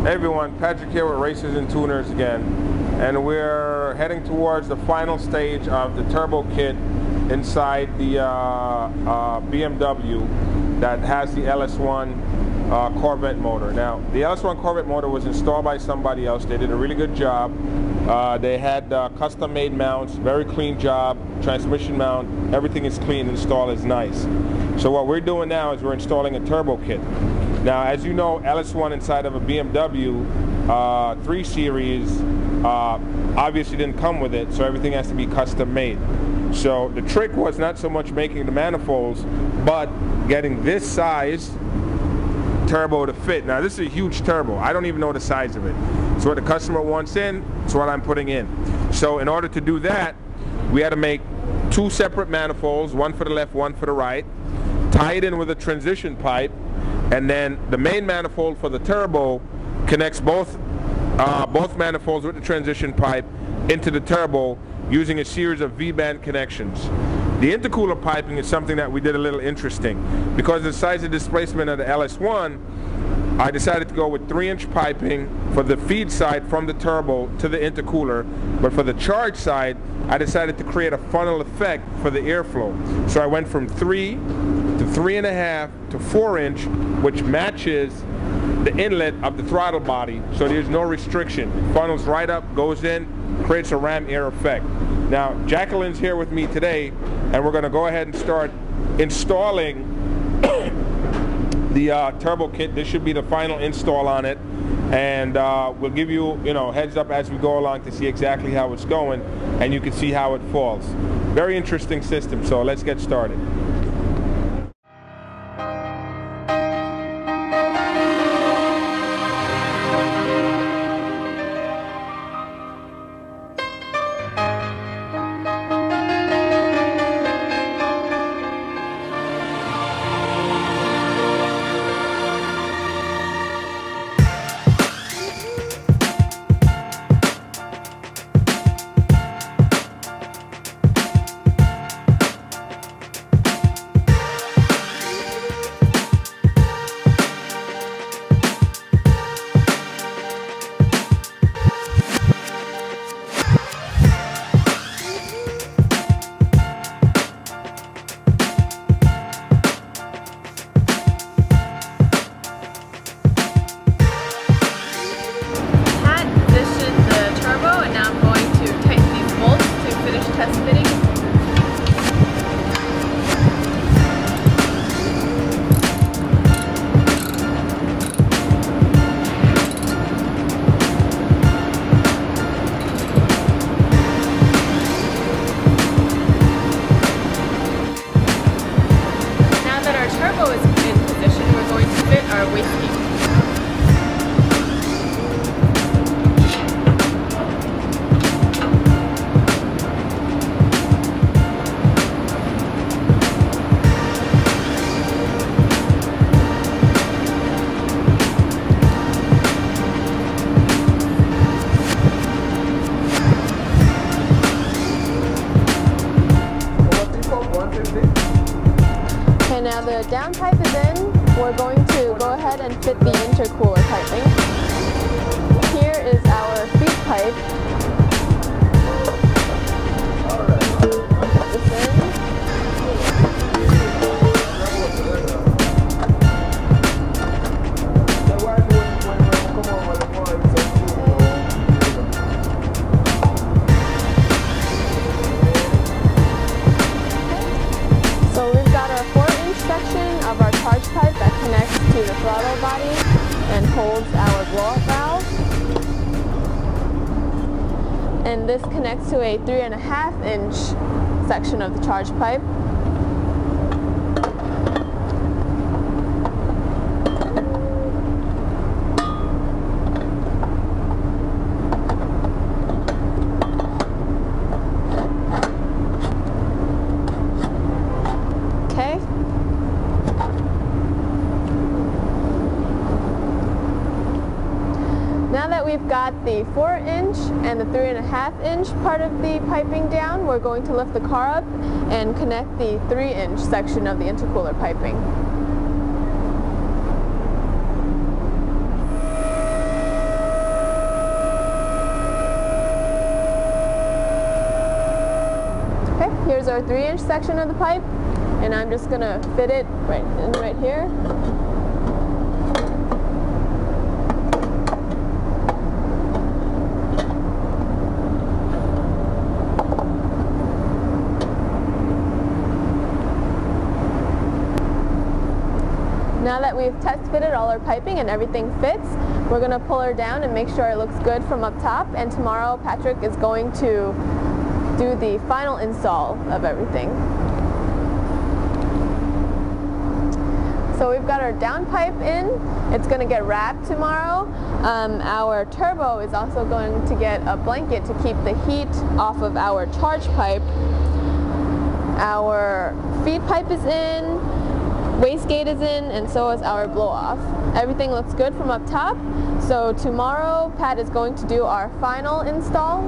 Hey everyone, Patrick here with Racers and Tuners again, and we're heading towards the final stage of the turbo kit inside the BMW that has the LS1 Corvette motor. Now, the LS1 Corvette motor was installed by somebody else. They did a really good job. They had custom-made mounts, very clean job, transmission mount, everything is clean, installed is nice. So what we're doing now is we're installing a turbo kit. Now, as you know, LS1 inside of a BMW 3 Series obviously didn't come with it, so everything has to be custom made. So the trick was not so much making the manifolds, but getting this size turbo to fit. Now, this is a huge turbo. I don't even know the size of it. So what the customer wants in, it's what I'm putting in. So in order to do that, we had to make 2 separate manifolds, one for the left, one for the right, tie it in with a transition pipe, and then the main manifold for the turbo connects both manifolds with the transition pipe into the turbo using a series of V-band connections. The intercooler piping is something that we did a little interesting. Because of the size of displacement of the LS1, I decided to go with 3-inch piping for the feed side from the turbo to the intercooler, but for the charge side, I decided to create a funnel effect for the airflow. So I went from 3 to 3.5 to 4-inch, which matches the inlet of the throttle body, so there's no restriction. It funnels right up, goes in, creates a ram air effect. Now, Jacqueline's here with me today, and we're going to go ahead and start installing the turbo kit. This should be the final install on it, and we'll give you, heads up as we go along to see exactly how it's going, and you can see how it falls. Very interesting system, so let's get started. Now the down pipe is in, we're going to go ahead and fit the intercooler piping. Here is our feed pipe. Put this in. So we've got our 4-inch section of our charge pipe that connects to the throttle body and holds our blow-up valve. And this connects to a 3.5-inch section of the charge pipe. Okay. Now that we've got the 4-inch and the 3.5-inch part of the piping down, we're going to lift the car up and connect the 3-inch section of the intercooler piping. Here's our 3-inch section of the pipe, and I'm just gonna fit it right here. Now that we've test fitted all our piping and everything fits, we're going to pull her down and make sure it looks good from up top, and tomorrow Patrick is going to do the final install of everything. So we've got our down pipe in. It's going to get wrapped tomorrow. Our turbo is also going to get a blanket to keep the heat off of our charge pipe. Our feed pipe is in. Wastegate is in, and so is our blow-off. Everything looks good from up top, so tomorrow Pat is going to do our final install.